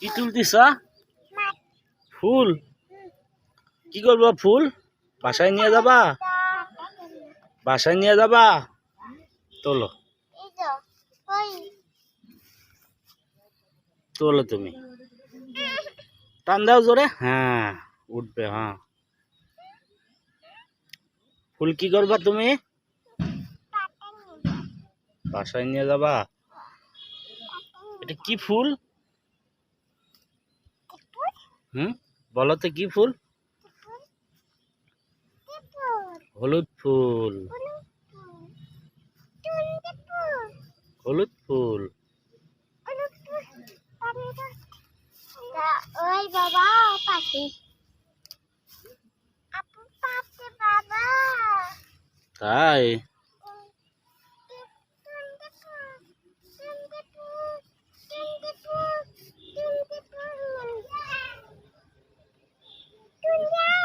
কি তুলতিছা? ফুল। কি করবা ফুল? বাসায় নিয়ে যাবা? বাসায় নিয়ে যাবা? তোলো তোলো তুমি। টান দাও জোরে। হ্যাঁ উঠবে। হ্যাঁ ফুল কি করবা তুমি? বাসায় নিয়ে যাবা? এটা কি ফুল? বলো তো কি ফুল? হলুদ ফুল। হলুদ ফুল। ওই বাবা পাখি আপু পাপে বাবা তাই